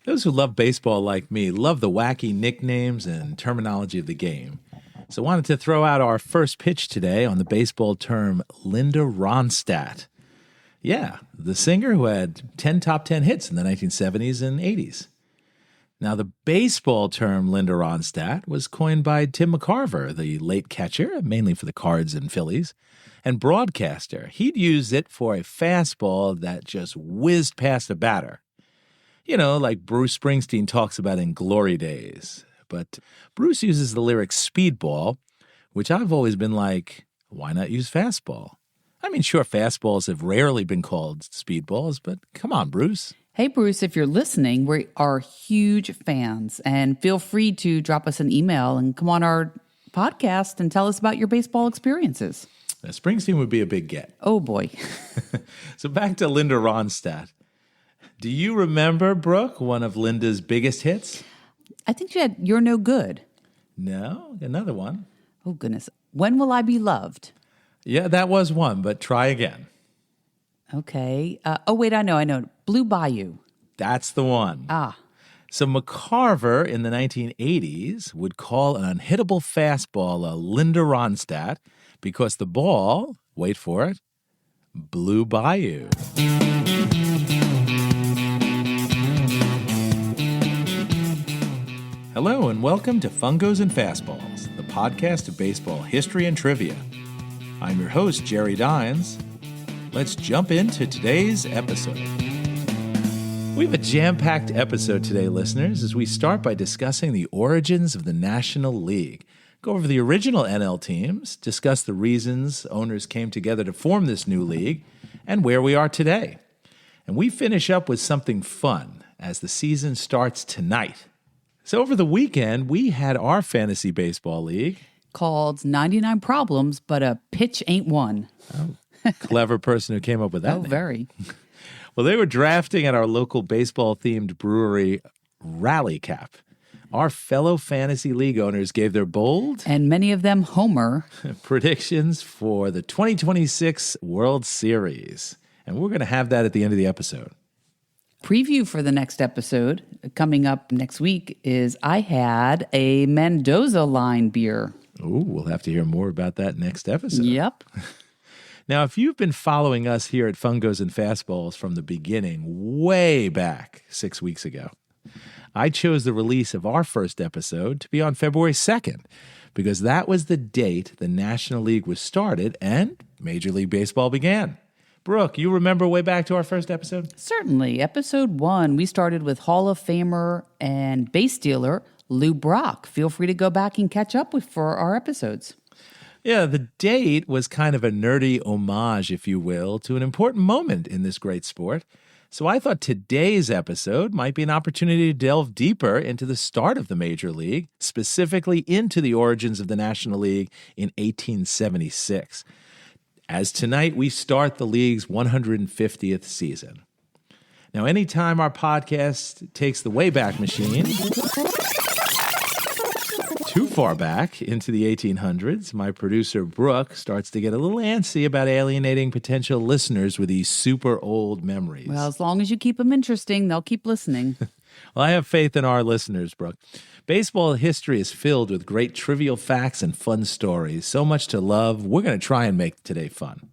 Those who love baseball like me love the wacky nicknames and terminology of the game. So I wanted to throw out our first pitch today on the baseball term Linda Ronstadt. Yeah, the singer who had 10 top 10 hits in the 1970s and 80s. Now, the baseball term Linda Ronstadt was coined by Tim McCarver, the late catcher, mainly for the Cards and Phillies, and broadcaster. He'd use it for a fastball that just whizzed past a batter. You know, like Bruce Springsteen talks about in Glory Days. But Bruce uses the lyric speedball, which I've always been like, why not use fastball? I mean, sure, fastballs have rarely been called speedballs, but come on, Bruce. Hey, Bruce, if you're listening, we are huge fans, and feel free to drop us an email and come on our podcast and tell us about your baseball experiences. Now, Springsteen would be a big get. Oh, boy. So back to Linda Ronstadt. Do you remember, Brooke, one of Linda's biggest hits? I think she had You're No Good. No, another one. Oh, goodness. When Will I Be Loved? Yeah, that was one, but try again. Okay. Wait, I know. Blue Bayou. That's the one. So McCarver in the 1980s would call an unhittable fastball a Linda Ronstadt because the ball, wait for it, Blue Bayou. Hello and welcome to Fungos and Fastballs, the podcast of baseball history and trivia. I'm your host, Jerry Dines. Let's jump into today's episode. We have a jam-packed episode today, listeners, as we start by discussing the origins of the National League, go over the original NL teams, discuss the reasons owners came together to form this new league, and where we are today. And we finish up with something fun as the season starts tonight. So over the weekend, we had our fantasy baseball league. Called 99 Problems, but a pitch ain't one. Oh, clever person who came up with that name. Very. Well, they were drafting at our local baseball-themed brewery, Rally Cap. Our fellow fantasy league owners gave their bold, and many of them homer, predictions for the 2026 World Series. And we're going to have that at the end of the episode. Preview for the next episode coming up next week is I had a Mendoza line beer. Ooh, we'll have to hear more about that next episode. Yep. Now, if you've been following us here at Fungos and Fastballs from the beginning, way back 6 weeks ago, I chose the release of our first episode to be on February 2nd because that was the date the National League was started and Major League Baseball began. Brooke, you remember way back to our first episode? Certainly. Episode 1, we started with Hall of Famer and base stealer Lou Brock. Feel free to go back and catch up for our episodes. Yeah, the date was kind of a nerdy homage, if you will, to an important moment in this great sport. So I thought today's episode might be an opportunity to delve deeper into the start of the Major League, specifically into the origins of the National League in 1876. As tonight we start the league's 150th season. Now, anytime our podcast takes the Wayback Machine too far back into the 1800s, my producer Brooke starts to get a little antsy about alienating potential listeners with these super old memories. Well, as long as you keep them interesting, they'll keep listening. Well, I have faith in our listeners, Brooke. Baseball history is filled with great trivial facts and fun stories. So much to love. We're going to try and make today fun.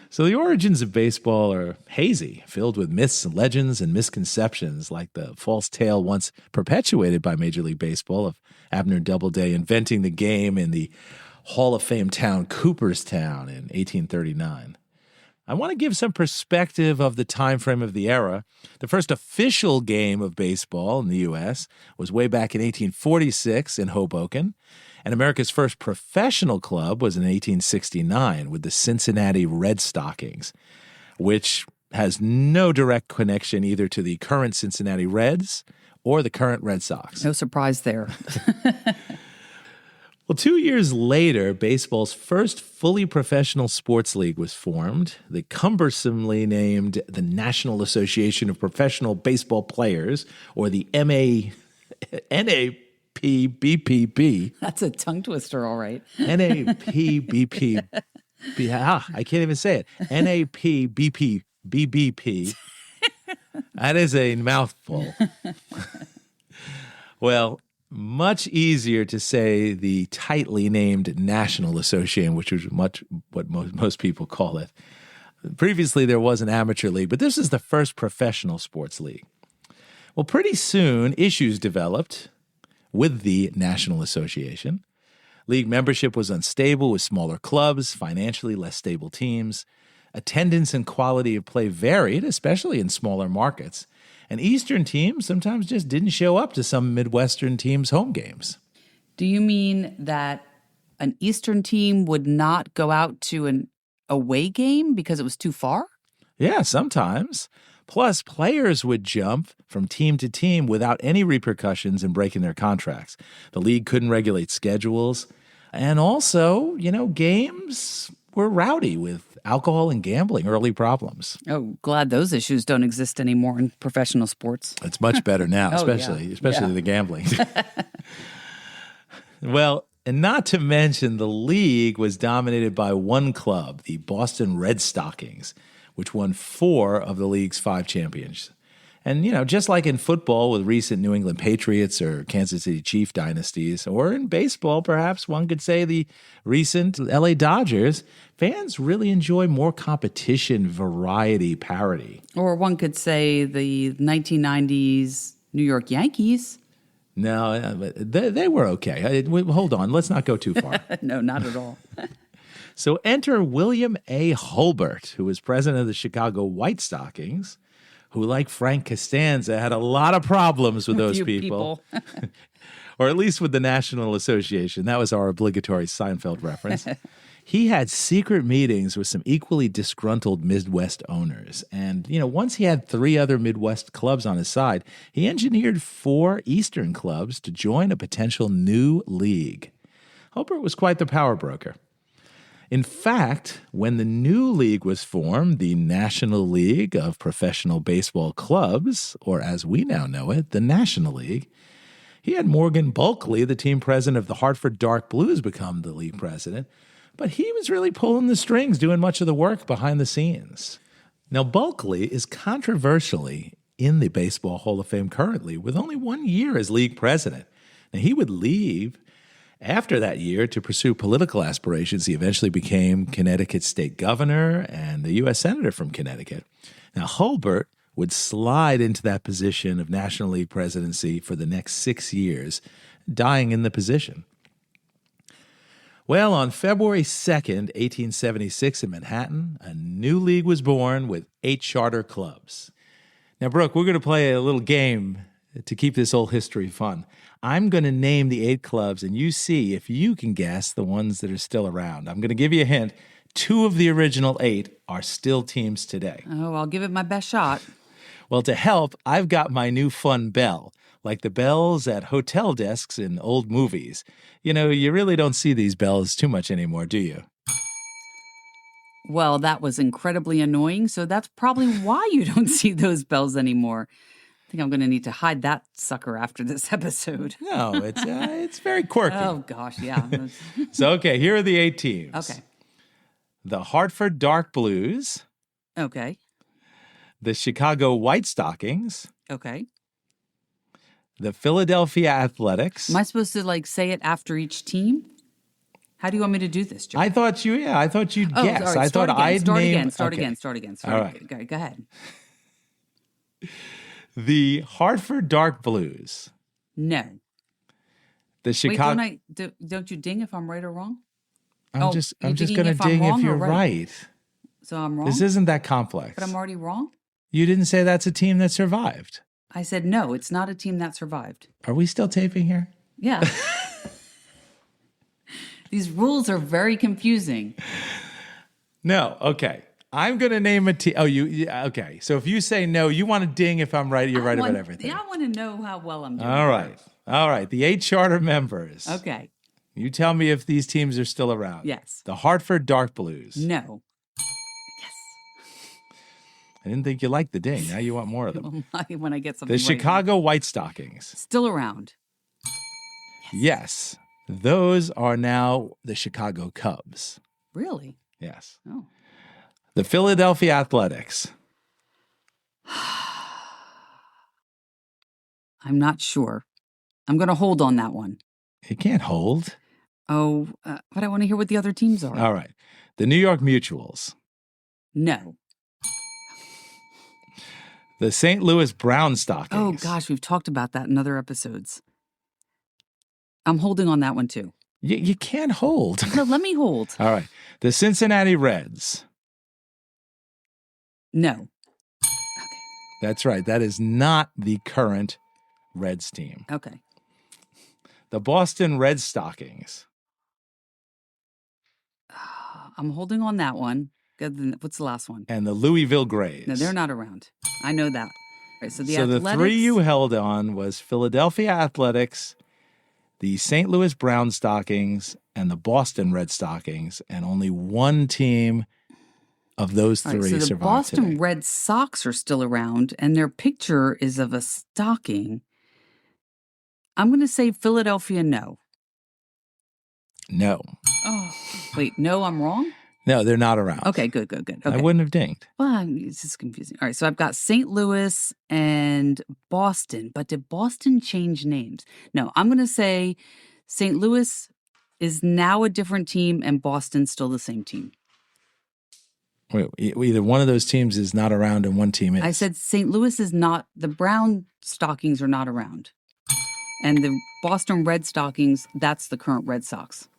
So the origins of baseball are hazy, filled with myths, legends, and misconceptions, like the false tale once perpetuated by Major League Baseball of Abner Doubleday inventing the game in the Hall of Fame town Cooperstown in 1839. I want to give some perspective of the time frame of the era. The first official game of baseball in the U.S. was way back in 1846 in Hoboken, and America's first professional club was in 1869 with the Cincinnati Red Stockings, which has no direct connection either to the current Cincinnati Reds or the current Red Sox. No surprise there. Well, 2 years later, baseball's first fully professional sports league was formed, the cumbersomely named the National Association of Professional Baseball Players, or the NAPBPB. That's a tongue twister, all right. NAPBP. I can't even say it. NAPBPBBP. That is a mouthful. Well, much easier to say the tightly named National Association, which is much what most people call it. Previously, there was an amateur league, but this is the first professional sports league. Well, pretty soon, issues developed with the National Association. League membership was unstable with smaller clubs, financially less stable teams. Attendance and quality of play varied, especially in smaller markets. And Eastern teams sometimes just didn't show up to some Midwestern teams' home games. Do you mean that an Eastern team would not go out to an away game because it was too far? Yeah, sometimes. Plus, players would jump from team to team without any repercussions in breaking their contracts. The league couldn't regulate schedules. And also, games were rowdy with alcohol and gambling, early problems. Oh, glad those issues don't exist anymore in professional sports. It's much better now, especially the gambling. Well, and not to mention the league was dominated by one club, the Boston Red Stockings, which won 4 of the league's 5 championships. And, just like in football with recent New England Patriots or Kansas City Chief dynasties, or in baseball, perhaps one could say the recent LA Dodgers, fans really enjoy more competition, variety, parity. Or one could say the 1990s New York Yankees. No, but they were okay. Hold on, let's not go too far. No, not at all. So enter William A. Hulbert, who was president of the Chicago White Stockings, who, like Frank Costanza, had a lot of problems with those people. Or at least with the National Association. That was our obligatory Seinfeld reference. He had secret meetings with some equally disgruntled Midwest owners. And, once he had 3 other Midwest clubs on his side, he engineered 4 Eastern clubs to join a potential new league. Hulbert was quite the power broker. In fact, when the new league was formed, the National League of Professional Baseball Clubs, or as we now know it, the National League, he had Morgan Bulkley, the team president of the Hartford Dark Blues, become the league president. But he was really pulling the strings, doing much of the work behind the scenes. Now, Bulkley is controversially in the Baseball Hall of Fame currently, with only 1 year as league president. Now, he would leave after that year to pursue political aspirations. He eventually became Connecticut's state governor and the U.S. senator from Connecticut. Now, Hulbert would slide into that position of National League presidency for the next 6 years, dying in the position. Well, on February 2nd, 1876 in Manhattan, a new league was born with 8 charter clubs. Now, Brooke, we're going to play a little game to keep this old history fun. I'm going to name the 8 clubs, and you see if you can guess the ones that are still around. I'm going to give you a hint. 2 of the original 8 are still teams today. Oh, I'll give it my best shot. Well, to help, I've got my new fun bell, like the bells at hotel desks in old movies. You really don't see these bells too much anymore, do you? Well, that was incredibly annoying, so that's probably why you don't see those bells anymore. I think I'm going to need to hide that sucker after this episode. No, it's very quirky. Oh, gosh, yeah. So, okay, here are the 8 teams. Okay. The Hartford Dark Blues. Okay. The Chicago White Stockings. Okay. The Philadelphia Athletics. Am I supposed to, say it after each team? How do you want me to do this, Joe? I thought you'd guess. Sorry. I thought I'd name... Start again. All right. Go ahead. The Hartford Dark Blues. No. The Chicago... Wait, don't you ding if I'm right or wrong? I'm just going to ding if you're right. So I'm wrong? This isn't that complex. But I'm already wrong? You didn't say that's a team that survived. I said no, it's not a team that survived. Are we still taping here? Yeah. These rules are very confusing. No, okay. I'm going to name a team. Oh, okay. So if you say no, you want to ding if I'm right, you're right about everything. Yeah, I want to know how well I'm doing. All right. The 8 charter members. Okay. You tell me if these teams are still around. Yes. The Hartford Dark Blues. No. Yes. I didn't think you liked the ding. Now you want more of them. When I get something The Chicago White Stockings. Still around. Yes. Those are now the Chicago Cubs. Really? Yes. Oh. The Philadelphia Athletics. I'm not sure. I'm going to hold on that one. You can't hold. Oh, but I want to hear what the other teams are. All right. The New York Mutuals. No. The St. Louis Brown Stockings. Oh, gosh, we've talked about that in other episodes. I'm holding on that one, too. You can't hold. No, let me hold. All right. The Cincinnati Reds. No. That's right. That is not the current Reds team. Okay. The Boston Red Stockings. I'm holding on that one. What's the last one? And the Louisville Grays. No, they're not around. I know that. All right, so the the three you held on was Philadelphia Athletics, the St. Louis Brown Stockings, and the Boston Red Stockings, and only one team of those three so the survived Boston today. Red Sox are still around, and their picture is of a stocking. I'm going to say Philadelphia, no. No. Oh, wait, no, I'm wrong? No, they're not around. Okay, good. Okay. I wouldn't have dinged. Well, it's just confusing. All right, so I've got St. Louis and Boston, but did Boston change names? No, I'm going to say St. Louis is now a different team and Boston's still the same team. Wait, either one of those teams is not around and one team is. I said St. Louis is not, the Brown Stockings are not around. And the Boston Red Stockings, that's the current Red Sox.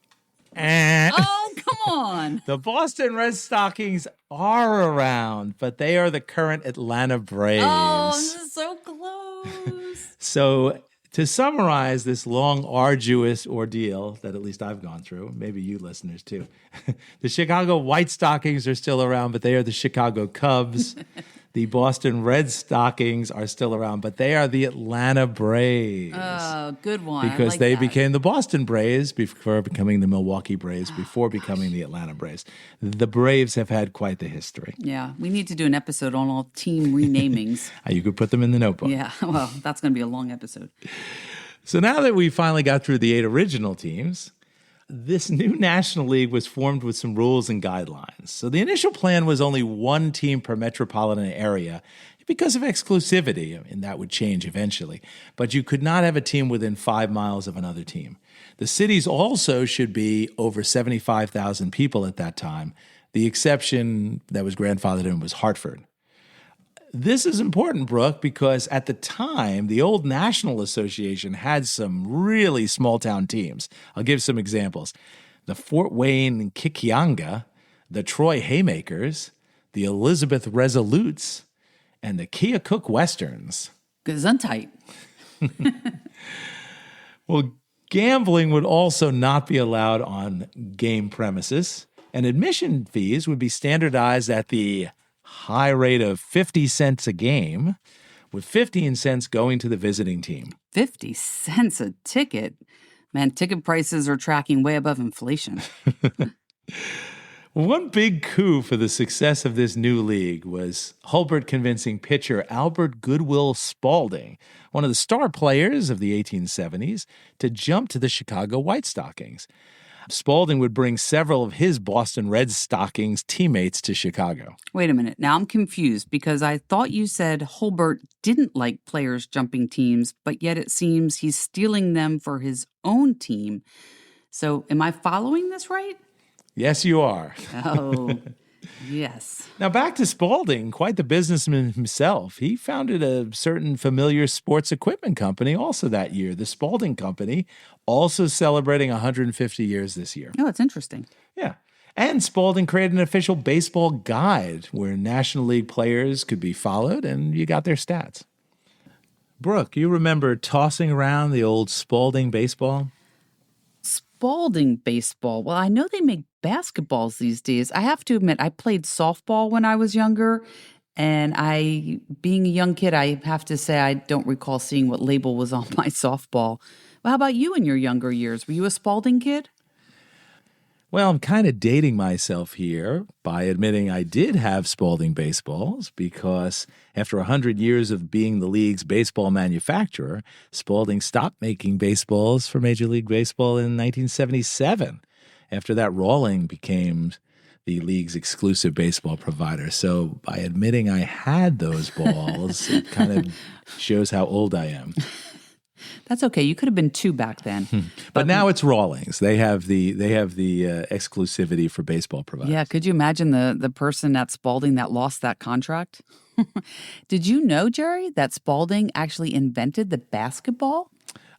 Oh, come on. The Boston Red Stockings are around, but they are the current Atlanta Braves. Oh, this is so close. So to summarize this long, arduous ordeal that at least I've gone through, maybe you listeners too, the Chicago White Stockings are still around, but they are the Chicago Cubs. The Boston Red Stockings are still around, but they are the Atlanta Braves. Oh, good one. Because like they that. became the Boston Braves before becoming the Milwaukee Braves, before becoming the Atlanta Braves. The Braves have had quite the history. Yeah, we need to do an episode on all team renamings. You could put them in the notebook. Yeah, well, that's going to be a long episode. So now that we finally got through the 8 original teams, this new National League was formed with some rules and guidelines. So the initial plan was only one team per metropolitan area because of exclusivity, and that would change eventually. But you could not have a team within 5 miles of another team. The cities also should be over 75,000 people at that time. The exception that was grandfathered in was Hartford. This is important, Brooke, because at the time, the old National Association had some really small-town teams. I'll give some examples. The Fort Wayne Kikianga, the Troy Haymakers, the Elizabeth Resolutes, and the Keokuk Westerns. Gesundheit. Well, gambling would also not be allowed on game premises, and admission fees would be standardized at the high rate of 50 cents a game, with 15 cents going to the visiting team. 50 cents a ticket? Man, ticket prices are tracking way above inflation. One big coup for the success of this new league was Hulbert convincing pitcher Albert Goodwill Spaulding, one of the star players of the 1870s, to jump to the Chicago White Stockings. Spaulding would bring several of his Boston Red Stockings teammates to Chicago. Wait a minute. Now I'm confused because I thought you said Hulbert didn't like players jumping teams, but yet it seems he's stealing them for his own team. So am I following this right? Yes, you are. Oh, yes. Now back to Spaulding, quite the businessman himself. He founded a certain familiar sports equipment company also that year, the Spaulding Company, also celebrating 150 years this year. Oh, it's interesting. Yeah. And Spaulding created an official baseball guide where National League players could be followed and you got their stats. Brooke, you remember tossing around the old Spaulding baseball? Spaulding baseball. Well, I know they make basketballs these days. I have to admit, I played softball when I was younger. And being a young kid, I have to say I don't recall seeing what label was on my softball. Well, how about you in your younger years? Were you a Spaulding kid? Well, I'm kind of dating myself here by admitting I did have Spaulding baseballs because after 100 years of being the league's baseball manufacturer, Spaulding stopped making baseballs for Major League Baseball in 1977. After that, Rawling became the league's exclusive baseball provider. So by admitting I had those balls, it kind of shows how old I am. That's okay. You could have been 2 back then. But now it's Rawlings. They have the exclusivity for baseball providers. Yeah, could you imagine the person at Spalding that lost that contract? Did you know, Jerry, that Spalding actually invented the basketball?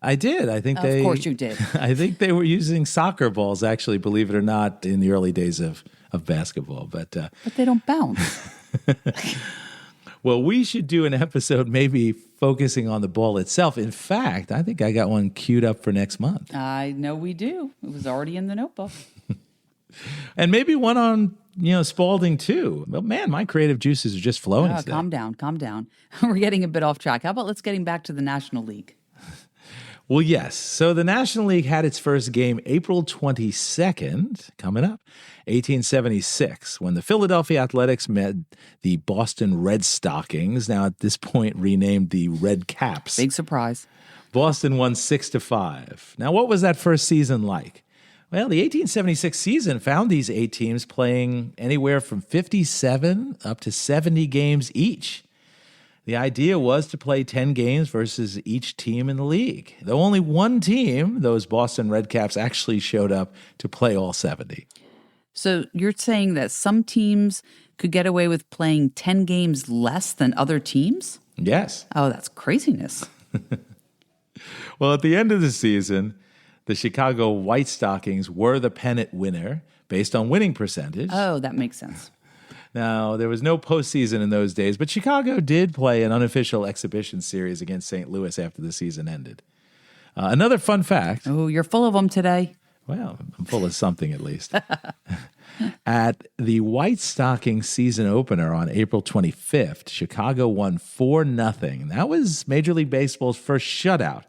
I did. I think Of course you did. I think they were using soccer balls, actually, believe it or not, in the early days of basketball. But they don't bounce. Well, we should do an episode maybe focusing on the ball itself. In fact, I think I got one queued up for next month. I know we do. It was already in the notebook. And maybe one on, Spalding too. But man, my creative juices are just flowing today. Calm down. We're getting a bit off track. How about let's getting back to the National League? Well, yes. So the National League had its first game April 22nd, coming up, 1876, when the Philadelphia Athletics met the Boston Red Stockings, now at this point renamed the Red Caps. Big surprise. Boston won 6-5. Now, what was that first season like? Well, the 1876 season found these 8 teams playing anywhere from 57 up to 70 games each. The idea was to play 10 games versus each team in the league. Though only one team, those Boston Red Caps, actually showed up to play all 70. So you're saying that some teams could get away with playing 10 games less than other teams? Yes. Oh, that's craziness. Well, at the end of the season, the Chicago White Stockings were the pennant winner based on winning percentage. Oh, that makes sense. Now, there was no postseason in those days, but Chicago did play an unofficial exhibition series against St. Louis after the season ended. Another fun fact. Oh, you're full of them today. Well, I'm full of something at least. At the White Stockings season opener on April 25th, Chicago won 4-0. That was Major League Baseball's first shutout.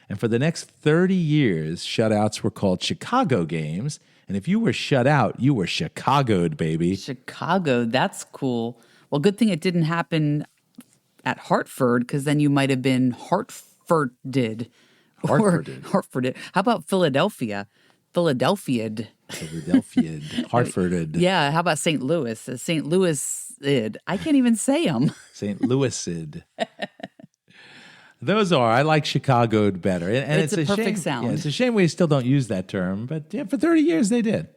And for the next 30 years, shutouts were called Chicago games. And if you were shut out, you were Chicago'd, baby. Chicago, that's cool. Well, good thing it didn't happen at Hartford, because then you might have been Hartforded. Hartforded. How about Philadelphia? Philadelphia'd. Hartforded. Yeah, how about St. Louis? St. Louis'id. I can't even say them. St. Louis'id. Those are. I like Chicago'd better. And it's a perfect shame, sound. Yeah, it's a shame we still don't use that term, but yeah, for 30 years they did.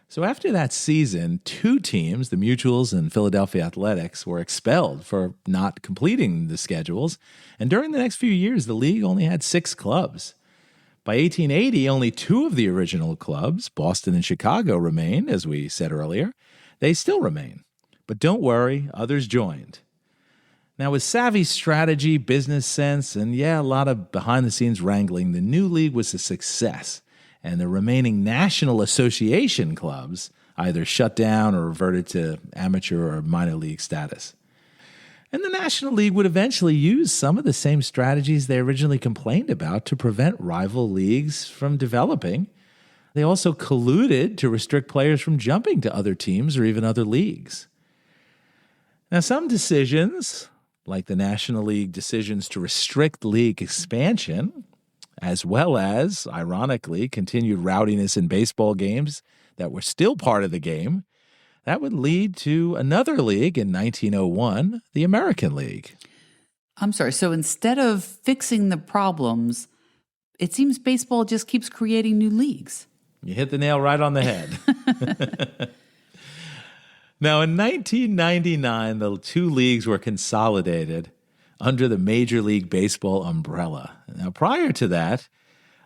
So after that season, 2 teams, the Mutuals and Philadelphia Athletics, were expelled for not completing the schedules. And during the next few years, the league only had 6 clubs. By 1880, only 2 of the original clubs, Boston and Chicago, remained, as we said earlier. They still remain. But don't worry, others joined. Now, with savvy strategy, business sense, and a lot of behind-the-scenes wrangling, the new league was a success, and the remaining National Association clubs either shut down or reverted to amateur or minor league status. And the National League would eventually use some of the same strategies they originally complained about to prevent rival leagues from developing. They also colluded to restrict players from jumping to other teams or even other leagues. Now, some decisions, like the National League decisions to restrict league expansion, as well as, ironically, continued rowdiness in baseball games that were still part of the game, that would lead to another league in 1901, the American League. I'm sorry. So instead of fixing the problems, it seems baseball just keeps creating new leagues. You hit the nail right on the head. Now, in 1999, the 2 leagues were consolidated under the Major League Baseball umbrella. Now, prior to that,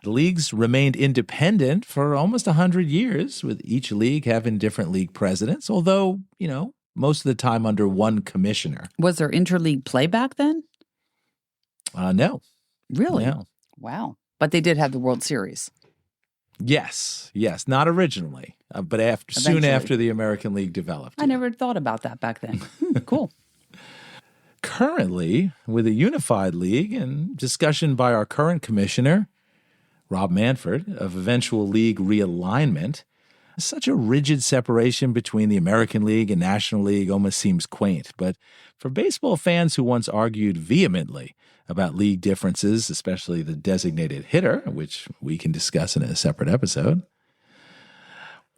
the leagues remained independent for almost 100 years, with each league having different league presidents, although, most of the time under one commissioner. Was there interleague play back then? No. Really? No. Wow. But they did have the World Series. Yes, not originally, but soon after the American League developed. I never thought about that back then. Cool. Currently, with a unified league and discussion by our current commissioner, Rob Manford, of eventual league realignment, such a rigid separation between the American League and National League almost seems quaint. But for baseball fans who once argued vehemently about league differences, especially the designated hitter, which we can discuss in a separate episode,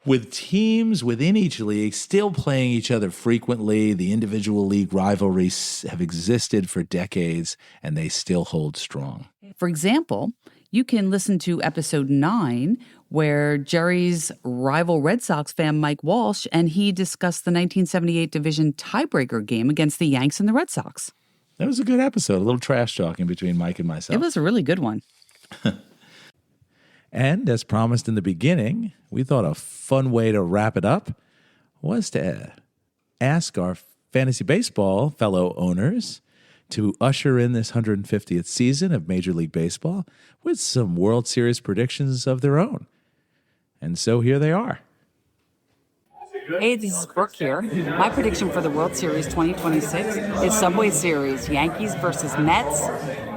With teams within each league still playing each other frequently, the individual league rivalries have existed for decades, and they still hold strong. For example, you can listen to episode 9, where Jerry's rival Red Sox fan, Mike Walsh, and he discussed the 1978 division tiebreaker game against the Yanks and the Red Sox. That was a good episode, a little trash talking between Mike and myself. It was a really good one. And as promised in the beginning, we thought a fun way to wrap it up was to ask our fantasy baseball fellow owners to usher in this 150th season of Major League Baseball with some World Series predictions of their own. And so here they are. Hey, this is Brooke here. My prediction for the World Series 2026 is Subway Series, Yankees versus Mets.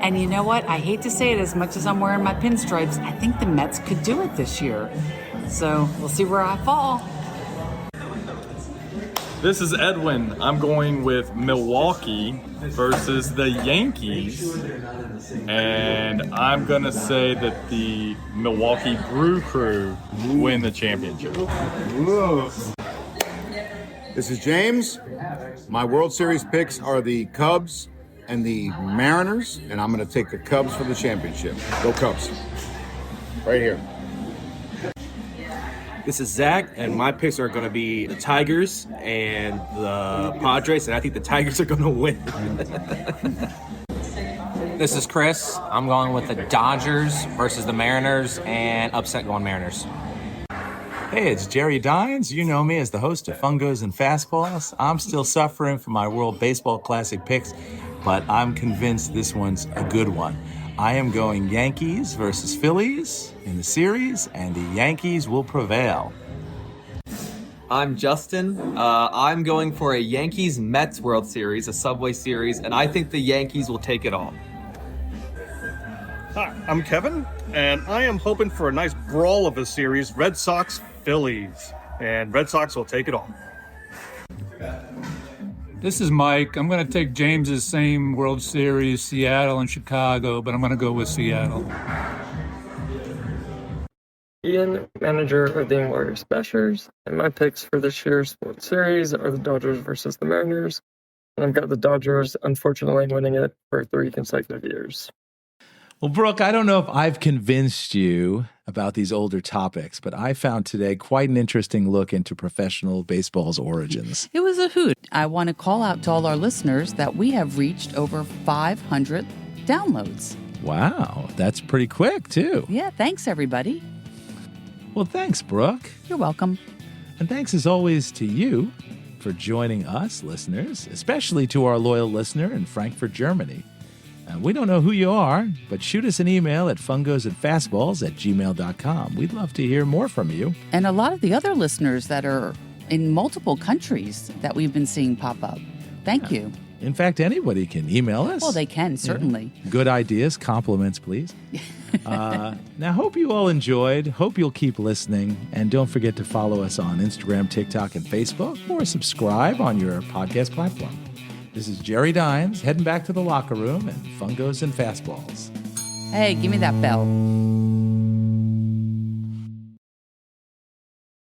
And you know what? I hate to say it, as much as I'm wearing my pinstripes, I think the Mets could do it this year. So we'll see where I fall. This is Edwin. I'm going with Milwaukee versus the Yankees. And I'm going to say that the Milwaukee Brew Crew win the championship. This is James. My World Series picks are the Cubs and the Mariners, and I'm going to take the Cubs for the championship. Go Cubs. Right here. This is Zach, and my picks are going to be the Tigers and the Padres, and I think the Tigers are going to win. This is Chris. I'm going with the Dodgers versus the Mariners, and upset going Mariners. Hey, it's Jerry Dines. You know me as the host of Fungos and Fastballs. I'm still suffering from my World Baseball Classic picks, but I'm convinced this one's a good one. I am going Yankees versus Phillies in the series, and the Yankees will prevail. I'm Justin. I'm going for a Yankees-Mets World Series, a Subway Series, and I think the Yankees will take it all. Hi, I'm Kevin, and I am hoping for a nice brawl of a series, Red Sox-Phillies, and Red Sox will take it all. This is Mike. I'm going to take James's same World Series, Seattle and Chicago, but I'm going to go with Seattle. Ian, manager of the Warriors Bashers, and my picks for this year's World Series are the Dodgers versus the Mariners, and I've got the Dodgers, unfortunately, winning it for 3 consecutive years. Well, Brooke, I don't know if I've convinced you about these older topics, but I found today quite an interesting look into professional baseball's origins. It was a hoot. I want to call out to all our listeners that we have reached over 500 downloads. Wow, that's pretty quick, too. Yeah, thanks, everybody. Well, thanks, Brooke. You're welcome. And thanks, as always, to you for joining us, listeners, especially to our loyal listener in Frankfurt, Germany. We don't know who you are, but shoot us an email at fungosandfastballs@gmail.com. We'd love to hear more from you. And a lot of the other listeners that are in multiple countries that we've been seeing pop up. Thank you. In fact, anybody can email us. Well, they can, certainly. Yeah. Good ideas, compliments, please. Now, hope you all enjoyed. Hope you'll keep listening. And don't forget to follow us on Instagram, TikTok, and Facebook, or subscribe on your podcast platform. This is Jerry Dines, heading back to the locker room and Fungos and Fastballs. Hey, give me that bell.